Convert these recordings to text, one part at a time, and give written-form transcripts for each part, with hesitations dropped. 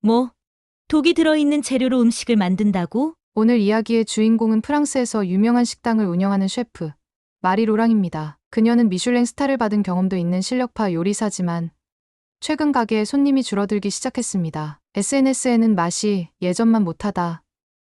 뭐, 독이 들어있는 재료로 음식을 만든다고? 오늘 이야기의 주인공은 프랑스에서 유명한 식당을 운영하는 셰프, 마리 로랑입니다. 그녀는 미슐랭 스타를 받은 경험도 있는 실력파 요리사지만 최근 가게에 손님이 줄어들기 시작했습니다. SNS에는 맛이 예전만 못하다,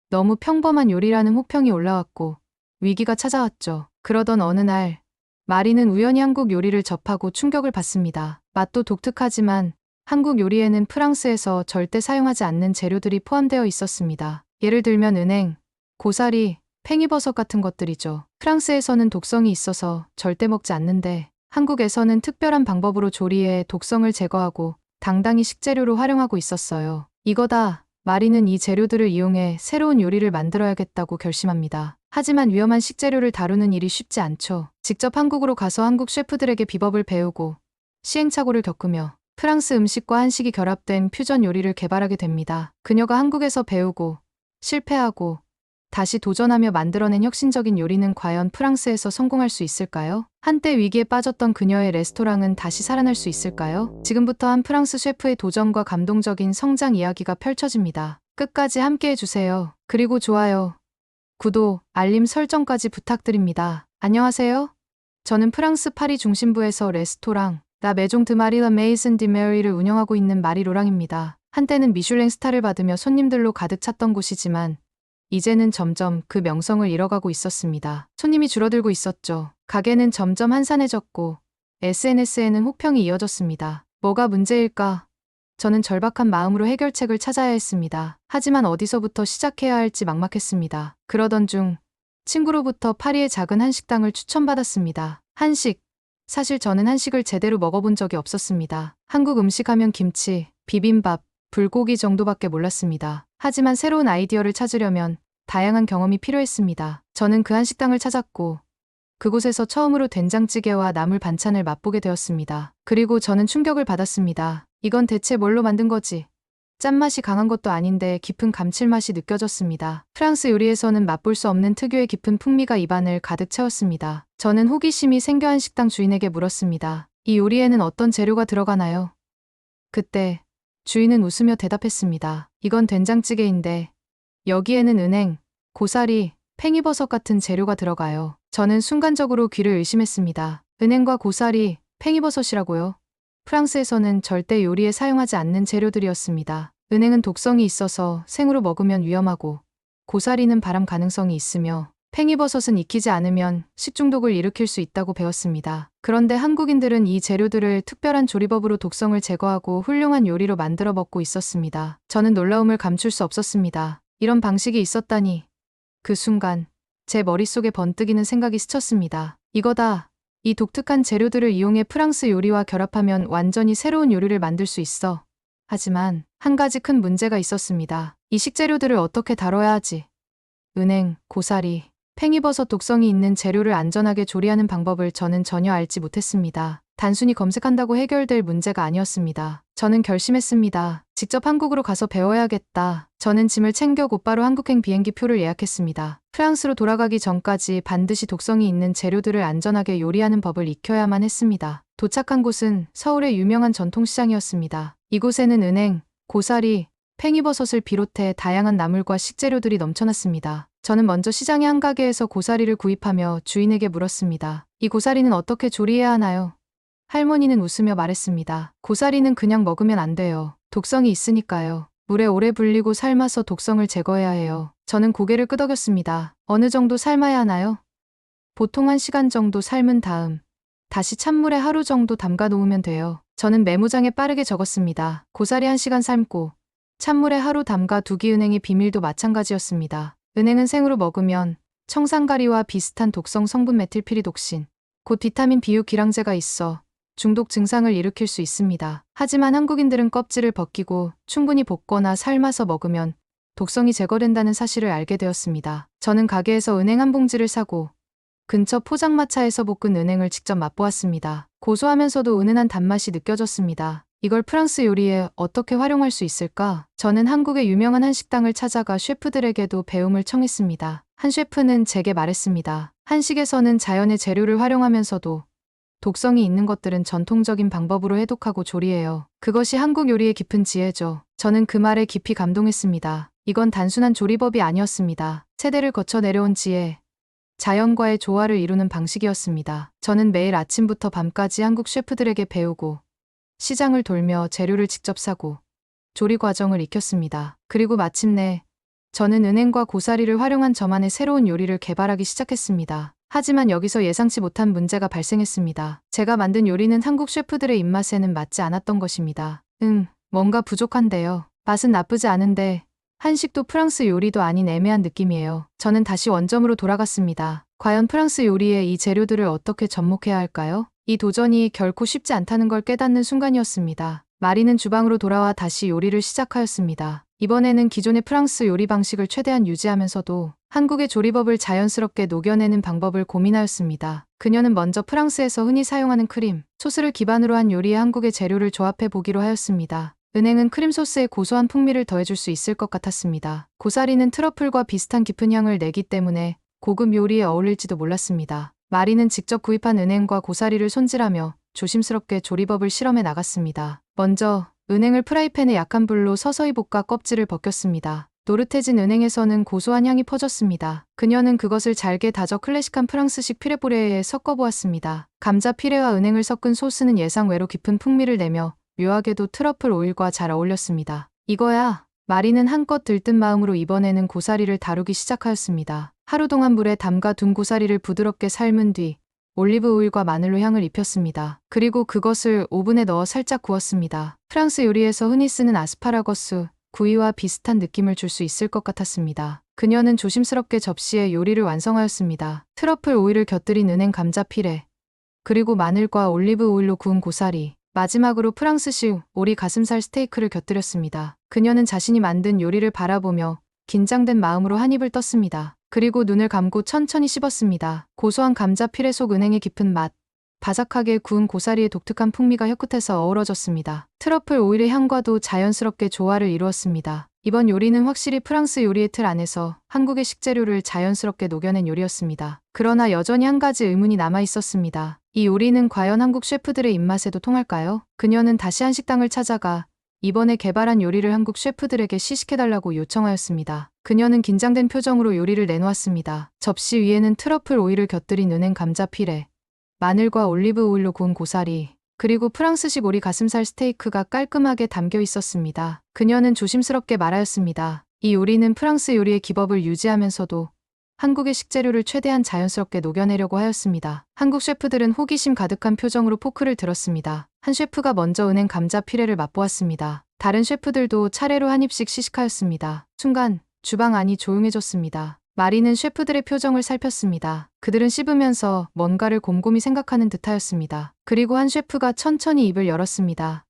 너무 평범한 요리라는 혹평이 올라왔고 위기가 찾아왔죠. 그러던 어느 날 마리는 우연히 한국 요리를 접하고 충격을 받습니다. 맛도 독특하지만 한국 요리에는 프랑스에서 절대 사용하지 않는 재료들이 포함되어 있었습니다. 예를 들면 은행, 고사리, 팽이버섯 같은 것들이죠. 프랑스에서는 독성이 있어서 절대 먹지 않는데 한국에서는 특별한 방법으로 조리해 독성을 제거하고 당당히 식재료로 활용하고 있었어요. 이거다. 마리는 이 재료들을 이용해 새로운 요리를 만들어야겠다고 결심합니다. 하지만 위험한 식재료를 다루는 일이 쉽지 않죠. 직접 한국으로 가서 한국 셰프들에게 비법을 배우고 시행착오를 겪으며 프랑스 음식과 한식이 결합된 퓨전 요리를 개발하게 됩니다. 그녀가 한국에서 배우고 실패하고 다시 도전하며 만들어낸 혁신적인 요리는 과연 프랑스에서 성공할 수 있을까요? 한때 위기에 빠졌던 그녀의 레스토랑은 다시 살아날 수 있을까요? 지금부터 한 프랑스 셰프의 도전과 감동적인 성장 이야기가 펼쳐집니다. 끝까지 함께 해주세요. 그리고 좋아요, 구독, 알림 설정까지 부탁드립니다. 안녕하세요. 저는 프랑스 파리 중심부에서 레스토랑 라 메종 드 마리 라 메이슨 디 메리를 운영하고 있는 마리 로랑입니다. 한때는 미슐랭 스타를 받으며 손님들로 가득 찼던 곳이지만 이제는 점점 그 명성을 잃어가고 있었습니다. 손님이 줄어들고 있었죠. 가게는 점점 한산해졌고 SNS에는 혹평이 이어졌습니다. 뭐가 문제일까? 저는 절박한 마음으로 해결책을 찾아야 했습니다. 하지만 어디서부터 시작해야 할지 막막했습니다. 그러던 중 친구로부터 파리의 작은 한식당을 추천받았습니다. 한식. 사실 저는 한식을 제대로 먹어본 적이 없었습니다. 한국 음식 하면 김치, 비빔밥, 불고기 정도밖에 몰랐습니다. 하지만 새로운 아이디어를 찾으려면 다양한 경험이 필요했습니다. 저는 그 한식당을 찾았고 그곳에서 처음으로 된장찌개와 나물 반찬을 맛보게 되었습니다. 그리고 저는 충격을 받았습니다. 이건 대체 뭘로 만든 거지? 짠맛이 강한 것도 아닌데 깊은 감칠맛이 느껴졌습니다. 프랑스 요리에서는 맛볼 수 없는 특유의 깊은 풍미가 입안을 가득 채웠습니다. 저는 호기심이 생겨 한식당 주인에게 물었습니다. 이 요리에는 어떤 재료가 들어가나요? 그때 주인은 웃으며 대답했습니다. 이건 된장찌개인데 여기에는 은행, 고사리, 팽이버섯 같은 재료가 들어가요. 저는 순간적으로 귀를 의심했습니다. 은행과 고사리, 팽이버섯이라고요? 프랑스에서는 절대 요리에 사용하지 않는 재료들이었습니다. 은행은 독성이 있어서 생으로 먹으면 위험하고 고사리는 발암 가능성이 있으며 팽이버섯은 익히지 않으면 식중독을 일으킬 수 있다고 배웠습니다. 그런데 한국인들은 이 재료들을 특별한 조리법으로 독성을 제거하고 훌륭한 요리로 만들어 먹고 있었습니다. 저는 놀라움을 감출 수 없었습니다. 이런 방식이 있었다니. 그 순간 제 머릿속에 번뜩이는 생각이 스쳤습니다. 이거다. 이 독특한 재료들을 이용해 프랑스 요리와 결합하면 완전히 새로운 요리를 만들 수 있어. 하지만 한 가지 큰 문제가 있었습니다. 이 식재료들을 어떻게 다뤄야 하지? 은행, 고사리, 팽이버섯 독성이 있는 재료를 안전하게 조리하는 방법을 저는 전혀 알지 못했습니다. 단순히 검색한다고 해결될 문제가 아니었습니다. 저는 결심했습니다. 직접 한국으로 가서 배워야겠다. 저는 짐을 챙겨 곧바로 한국행 비행기 표를 예약했습니다. 프랑스로 돌아가기 전까지 반드시 독성이 있는 재료들을 안전하게 요리하는 법을 익혀야만 했습니다. 도착한 곳은 서울의 유명한 전통시장이었습니다. 이곳에는 은행, 고사리, 팽이버섯을 비롯해 다양한 나물과 식재료들이 넘쳐났습니다. 저는 먼저 시장의 한 가게에서 고사리를 구입하며 주인에게 물었습니다. 이 고사리는 어떻게 조리해야 하나요? 할머니는 웃으며 말했습니다. 고사리는 그냥 먹으면 안 돼요. 독성이 있으니까요. 물에 오래 불리고 삶아서 독성을 제거해야 해요. 저는 고개를 끄덕였습니다. 어느 정도 삶아야 하나요? 보통 1시간 정도 삶은 다음 다시 찬물에 하루 정도 담가 놓으면 돼요. 저는 메모장에 빠르게 적었습니다. 고사리 1시간 삶고 찬물에 하루 담가 두기. 은행의 비밀도 마찬가지였습니다. 은행은 생으로 먹으면 청산가리와 비슷한 독성 성분 메틸피리독신, 곧 비타민 비유 기량제가 있어 중독 증상을 일으킬 수 있습니다. 하지만 한국인들은 껍질을 벗기고 충분히 볶거나 삶아서 먹으면 독성이 제거된다는 사실을 알게 되었습니다. 저는 가게에서 은행 한 봉지를 사고 근처 포장마차에서 볶은 은행을 직접 맛보았습니다. 고소하면서도 은은한 단맛이 느껴졌습니다. 이걸 프랑스 요리에 어떻게 활용할 수 있을까? 저는 한국의 유명한 한식당을 찾아가 셰프들에게도 배움을 청했습니다. 한 셰프는 제게 말했습니다. 한식에서는 자연의 재료를 활용하면서도 독성이 있는 것들은 전통적인 방법으로 해독하고 조리해요. 그것이 한국 요리의 깊은 지혜죠. 저는 그 말에 깊이 감동했습니다. 이건 단순한 조리법이 아니었습니다. 세대를 거쳐 내려온 지혜, 자연과의 조화를 이루는 방식이었습니다. 저는 매일 아침부터 밤까지 한국 셰프들에게 배우고 시장을 돌며 재료를 직접 사고 조리 과정을 익혔습니다. 그리고 마침내 저는 은행과 고사리를 활용한 저만의 새로운 요리를 개발하기 시작했습니다. 하지만 여기서 예상치 못한 문제가 발생했습니다. 제가 만든 요리는 한국 셰프들의 입맛에는 맞지 않았던 것입니다. 뭔가 부족한데요. 맛은 나쁘지 않은데 한식도 프랑스 요리도 아닌 애매한 느낌이에요. 저는 다시 원점으로 돌아갔습니다. 과연 프랑스 요리에 이 재료들을 어떻게 접목해야 할까요? 이 도전이 결코 쉽지 않다는 걸 깨닫는 순간이었습니다. 마리는 주방으로 돌아와 다시 요리를 시작하였습니다. 이번에는 기존의 프랑스 요리 방식을 최대한 유지하면서도 한국의 조리법을 자연스럽게 녹여내는 방법을 고민하였습니다. 그녀는 먼저 프랑스에서 흔히 사용하는 크림, 소스를 기반으로 한 요리에 한국의 재료를 조합해 보기로 하였습니다. 은행은 크림 소스에 고소한 풍미를 더해줄 수 있을 것 같았습니다. 고사리는 트러플과 비슷한 깊은 향을 내기 때문에 고급 요리에 어울릴지도 몰랐습니다. 마리는 직접 구입한 은행과 고사리를 손질하며 조심스럽게 조리법을 실험해 나갔습니다. 먼저 은행을 프라이팬에 약한 불로 서서히 볶아 껍질을 벗겼습니다. 노릇해진 은행에서는 고소한 향이 퍼졌습니다. 그녀는 그것을 잘게 다져 클래식한 프랑스식 피레보레에 섞어보았습니다. 감자 피레와 은행을 섞은 소스는 예상외로 깊은 풍미를 내며 묘하게도 트러플 오일과 잘 어울렸습니다. 이거야. 마리는 한껏 들뜬 마음으로 이번에는 고사리를 다루기 시작하였습니다. 하루 동안 물에 담가 둔 고사리를 부드럽게 삶은 뒤 올리브 오일과 마늘로 향을 입혔습니다. 그리고 그것을 오븐에 넣어 살짝 구웠습니다. 프랑스 요리에서 흔히 쓰는 아스파라거스, 구이와 비슷한 느낌을 줄 수 있을 것 같았습니다. 그녀는 조심스럽게 접시에 요리를 완성하였습니다. 트러플 오일을 곁들인 은행 감자 피레, 그리고 마늘과 올리브 오일로 구운 고사리, 마지막으로 프랑스식 오리 가슴살 스테이크를 곁들였습니다. 그녀는 자신이 만든 요리를 바라보며 긴장된 마음으로 한 입을 떴습니다. 그리고 눈을 감고 천천히 씹었습니다. 고소한 감자 피레 속 은행의 깊은 맛, 바삭하게 구운 고사리의 독특한 풍미가 혀끝에서 어우러졌습니다. 트러플 오일의 향과도 자연스럽게 조화를 이루었습니다. 이번 요리는 확실히 프랑스 요리의 틀 안에서 한국의 식재료를 자연스럽게 녹여낸 요리였습니다. 그러나 여전히 한 가지 의문이 남아 있었습니다. 이 요리는 과연 한국 셰프들의 입맛에도 통할까요? 그녀는 다시 한식당을 찾아가 이번에 개발한 요리를 한국 셰프들에게 시식해달라고 요청하였습니다. 그녀는 긴장된 표정으로 요리를 내놓았습니다. 접시 위에는 트러플 오일을 곁들인 은행 감자 피레, 마늘과 올리브 오일로 구운 고사리, 그리고 프랑스식 오리 가슴살 스테이크가 깔끔하게 담겨 있었습니다. 그녀는 조심스럽게 말하였습니다. 이 요리는 프랑스 요리의 기법을 유지하면서도 한국의 식재료를 최대한 자연스럽게 녹여내려고 하였습니다. 한국 셰프들은 호기심 가득한 표정으로 포크를 들었습니다. 한 셰프가 먼저 은행 감자 피레를 맛보았습니다. 다른 셰프들도 차례로 한 입씩 시식하였습니다. 순간 주방 안이 조용해졌습니다. 마리는 셰프들의 표정을 살폈습니다. 그들은 씹으면서 뭔가를 곰곰이 생각하는 듯하였습니다. 그리고 한 셰프가 천천히 입을 열었습니다.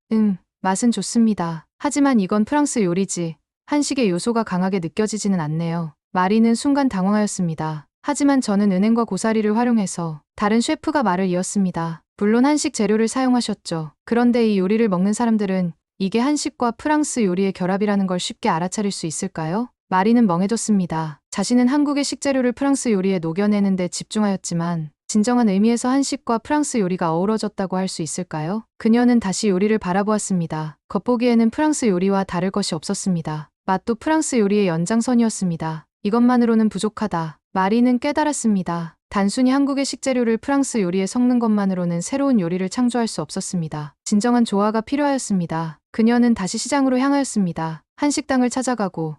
맛은 좋습니다. 하지만 이건 프랑스 요리지. 한식의 요소가 강하게 느껴지지는 않네요. 마리는 순간 당황하였습니다. 하지만 저는 은행과 고사리를 활용해서 다른 셰프가 말을 이었습니다. 물론 한식 재료를 사용하셨죠. 그런데 이 요리를 먹는 사람들은 이게 한식과 프랑스 요리의 결합이라는 걸 쉽게 알아차릴 수 있을까요? 마리는 멍해졌습니다. 자신은 한국의 식재료를 프랑스 요리에 녹여내는 데 집중하였지만 진정한 의미에서 한식과 프랑스 요리가 어우러졌다고 할 수 있을까요? 그녀는 다시 요리를 바라보았습니다. 겉보기에는 프랑스 요리와 다를 것이 없었습니다. 맛도 프랑스 요리의 연장선이었습니다. 이것만으로는 부족하다. 마리는 깨달았습니다. 단순히 한국의 식재료를 프랑스 요리에 섞는 것만으로는 새로운 요리를 창조할 수 없었습니다. 진정한 조화가 필요하였습니다. 그녀는 다시 시장으로 향하였습니다. 한식당을 찾아가고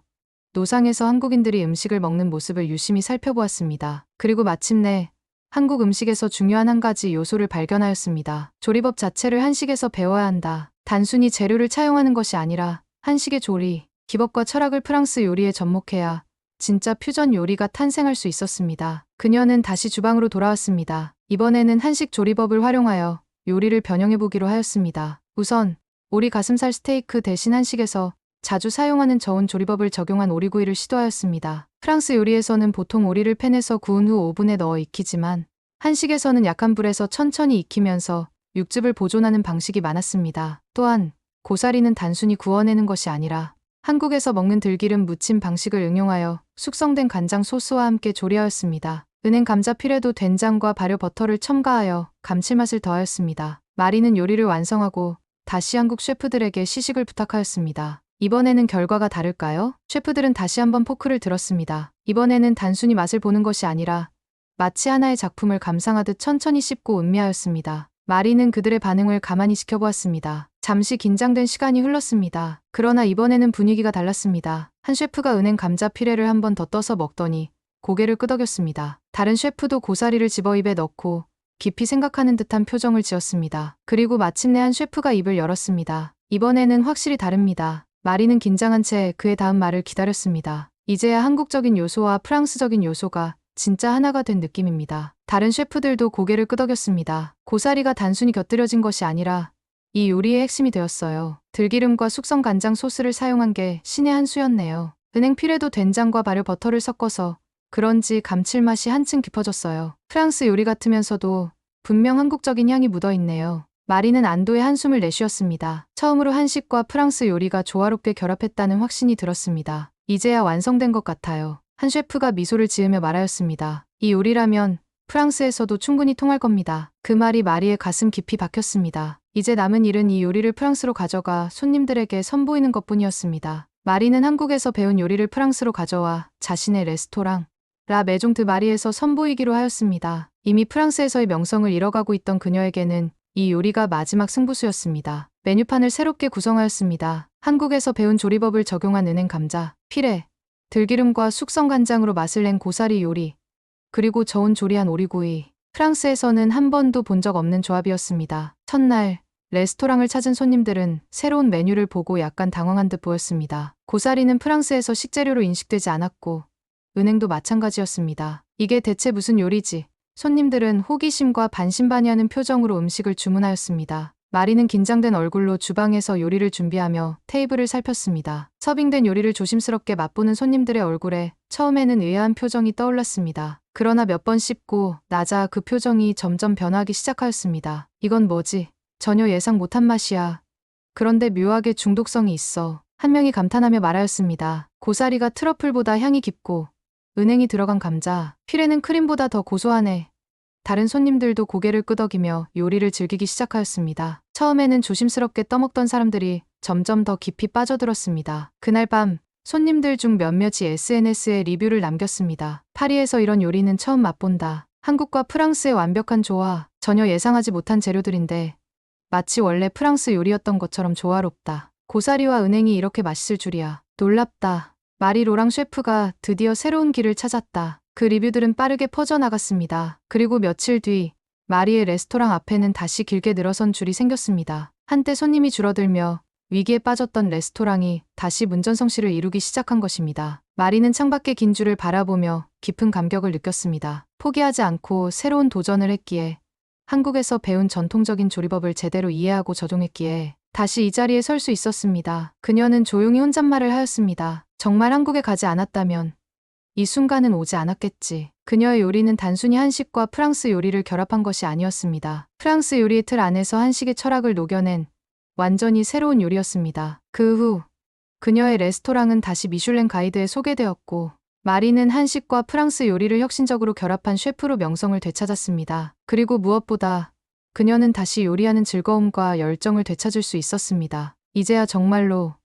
노상에서 한국인들이 음식을 먹는 모습을 유심히 살펴보았습니다. 그리고 마침내 한국 음식에서 중요한 한 가지 요소를 발견하였습니다. 조리법 자체를 한식에서 배워야 한다. 단순히 재료를 차용하는 것이 아니라 한식의 조리, 기법과 철학을 프랑스 요리에 접목해야 진짜 퓨전 요리가 탄생할 수 있었습니다. 그녀는 다시 주방으로 돌아왔습니다. 이번에는 한식 조리법을 활용하여 요리를 변형해보기로 하였습니다. 우선 오리 가슴살 스테이크 대신 한식에서 자주 사용하는 저온 조리법을 적용한 오리구이를 시도하였습니다. 프랑스 요리에서는 보통 오리를 팬에서 구운 후 오븐에 넣어 익히지만 한식에서는 약한 불에서 천천히 익히면서 육즙을 보존하는 방식이 많았습니다. 또한 고사리는 단순히 구워내는 것이 아니라 한국에서 먹는 들기름 무침 방식을 응용하여 숙성된 간장 소스와 함께 조리하였습니다. 은행 감자 피레도 된장과 발효 버터를 첨가하여 감칠맛을 더하였습니다. 마리는 요리를 완성하고 다시 한국 셰프들에게 시식을 부탁하였습니다. 이번에는 결과가 다를까요? 셰프들은 다시 한번 포크를 들었습니다. 이번에는 단순히 맛을 보는 것이 아니라 마치 하나의 작품을 감상하듯 천천히 씹고 음미하였습니다. 마리는 그들의 반응을 가만히 지켜보았습니다. 잠시 긴장된 시간이 흘렀습니다. 그러나 이번에는 분위기가 달랐습니다. 한 셰프가 은행 감자 피레를 한 번 더 떠서 먹더니 고개를 끄덕였습니다. 다른 셰프도 고사리를 집어 입에 넣고 깊이 생각하는 듯한 표정을 지었습니다. 그리고 마침내 한 셰프가 입을 열었습니다. 이번에는 확실히 다릅니다. 마리는 긴장한 채 그의 다음 말을 기다렸습니다. 이제야 한국적인 요소와 프랑스적인 요소가 진짜 하나가 된 느낌입니다. 다른 셰프들도 고개를 끄덕였습니다. 고사리가 단순히 곁들여진 것이 아니라 이 요리의 핵심이 되었어요. 들기름과 숙성 간장 소스를 사용한 게 신의 한 수였네요. 은행 피레도 된장과 발효 버터를 섞어서 그런지 감칠맛이 한층 깊어졌어요. 프랑스 요리 같으면서도 분명 한국적인 향이 묻어있네요. 마리는 안도의 한숨을 내쉬었습니다. 처음으로 한식과 프랑스 요리가 조화롭게 결합했다는 확신이 들었습니다. 이제야 완성된 것 같아요. 한 셰프가 미소를 지으며 말하였습니다. 이 요리라면 프랑스에서도 충분히 통할 겁니다. 그 말이 마리의 가슴 깊이 박혔습니다. 이제 남은 일은 이 요리를 프랑스로 가져가 손님들에게 선보이는 것뿐이었습니다. 마리는 한국에서 배운 요리를 프랑스로 가져와 자신의 레스토랑 라 메종 드 마리에서 선보이기로 하였습니다. 이미 프랑스에서의 명성을 잃어가고 있던 그녀에게는 이 요리가 마지막 승부수였습니다. 메뉴판을 새롭게 구성하였습니다. 한국에서 배운 조리법을 적용한 은행 감자, 피레, 들기름과 숙성 간장으로 맛을 낸 고사리 요리, 그리고 저온 조리한 오리구이. 프랑스에서는 한 번도 본 적 없는 조합이었습니다. 첫날 레스토랑을 찾은 손님들은 새로운 메뉴를 보고 약간 당황한 듯 보였습니다. 고사리는 프랑스에서 식재료로 인식되지 않았고 은행도 마찬가지였습니다. 이게 대체 무슨 요리지? 손님들은 호기심과 반신반의하는 표정으로 음식을 주문하였습니다. 마리는 긴장된 얼굴로 주방에서 요리를 준비하며 테이블을 살폈습니다. 서빙된 요리를 조심스럽게 맛보는 손님들의 얼굴에 처음에는 의아한 표정이 떠올랐습니다. 그러나 몇 번 씹고 나자 그 표정이 점점 변하기 시작하였습니다. 이건 뭐지? 전혀 예상 못한 맛이야. 그런데 묘하게 중독성이 있어. 한 명이 감탄하며 말하였습니다. 고사리가 트러플보다 향이 깊고 은행이 들어간 감자, 피레는 크림보다 더 고소하네. 다른 손님들도 고개를 끄덕이며 요리를 즐기기 시작하였습니다. 처음에는 조심스럽게 떠먹던 사람들이 점점 더 깊이 빠져들었습니다. 그날 밤 손님들 중 몇몇이 SNS에 리뷰를 남겼습니다. 파리에서 이런 요리는 처음 맛본다. 한국과 프랑스의 완벽한 조화, 전혀 예상하지 못한 재료들인데 마치 원래 프랑스 요리였던 것처럼 조화롭다. 고사리와 은행이 이렇게 맛있을 줄이야. 놀랍다. 마리 로랑 셰프가 드디어 새로운 길을 찾았다. 그 리뷰들은 빠르게 퍼져나갔습니다. 그리고 며칠 뒤 마리의 레스토랑 앞에는 다시 길게 늘어선 줄이 생겼습니다. 한때 손님이 줄어들며 위기에 빠졌던 레스토랑이 다시 문전성시를 이루기 시작한 것입니다. 마리는 창밖의 긴 줄을 바라보며 깊은 감격을 느꼈습니다. 포기하지 않고 새로운 도전을 했기에, 한국에서 배운 전통적인 조리법을 제대로 이해하고 적용했기에 다시 이 자리에 설 수 있었습니다. 그녀는 조용히 혼잣말을 하였습니다. 정말 한국에 가지 않았다면 이 순간은 오지 않았겠지. 그녀의 요리는 단순히 한식과 프랑스 요리를 결합한 것이 아니었습니다. 프랑스 요리의 틀 안에서 한식의 철학을 녹여낸 완전히 새로운 요리였습니다. 그 후 그녀의 레스토랑은 다시 미슐랭 가이드에 소개되었고, 마리는 한식과 프랑스 요리를 혁신적으로 결합한 셰프로 명성을 되찾았습니다. 그리고 무엇보다 그녀는 다시 요리하는 즐거움과 열정을 되찾을 수 있었습니다. 이제야 정말로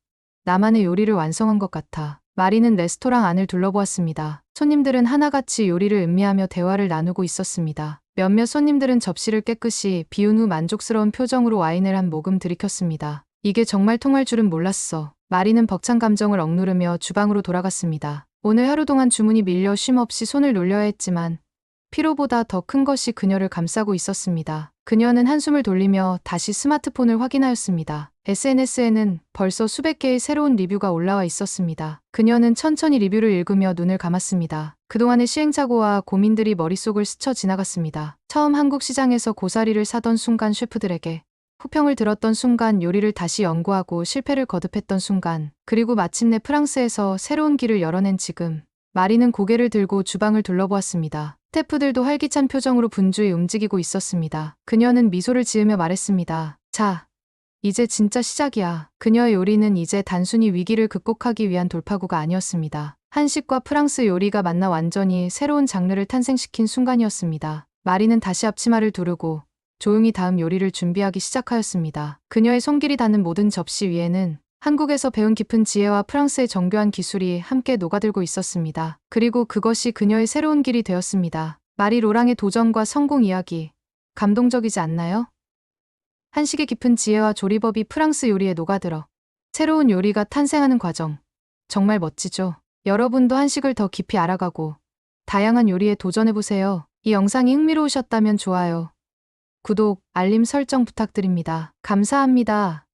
나만의 요리를 완성한 것 같아. 마리는 레스토랑 안을 둘러보았습니다. 손님들은 하나같이 요리를 음미하며 대화를 나누고 있었습니다. 몇몇 손님들은 접시를 깨끗이 비운 후 만족스러운 표정으로 와인을 한 모금 들이켰습니다. 이게 정말 통할 줄은 몰랐어. 마리는 벅찬 감정을 억누르며 주방으로 돌아갔습니다. 오늘 하루 동안 주문이 밀려 쉼 없이 손을 놀려야 했지만 피로보다 더 큰 것이 그녀를 감싸고 있었습니다. 그녀는 한숨을 돌리며 다시 스마트폰을 확인하였습니다. SNS에는 벌써 수백 개의 새로운 리뷰가 올라와 있었습니다. 그녀는 천천히 리뷰를 읽으며 눈을 감았습니다. 그동안의 시행착오와 고민들이 머릿속을 스쳐 지나갔습니다. 처음 한국 시장에서 고사리를 사던 순간 셰프들에게, 후평을 들었던 순간 요리를 다시 연구하고 실패를 거듭했던 순간, 그리고 마침내 프랑스에서 새로운 길을 열어낸 지금. 마리는 고개를 들고 주방을 둘러보았습니다. 스태프들도 활기찬 표정으로 분주히 움직이고 있었습니다. 그녀는 미소를 지으며 말했습니다. 자, 이제 진짜 시작이야. 그녀의 요리는 이제 단순히 위기를 극복하기 위한 돌파구가 아니었습니다. 한식과 프랑스 요리가 만나 완전히 새로운 장르를 탄생시킨 순간이었습니다. 마리는 다시 앞치마를 두르고 조용히 다음 요리를 준비하기 시작하였습니다. 그녀의 손길이 닿는 모든 접시 위에는 한국에서 배운 깊은 지혜와 프랑스의 정교한 기술이 함께 녹아들고 있었습니다. 그리고 그것이 그녀의 새로운 길이 되었습니다. 마리 로랑의 도전과 성공 이야기. 감동적이지 않나요? 한식의 깊은 지혜와 조리법이 프랑스 요리에 녹아들어 새로운 요리가 탄생하는 과정. 정말 멋지죠? 여러분도 한식을 더 깊이 알아가고 다양한 요리에 도전해보세요. 이 영상이 흥미로우셨다면 좋아요, 구독, 알림 설정 부탁드립니다. 감사합니다.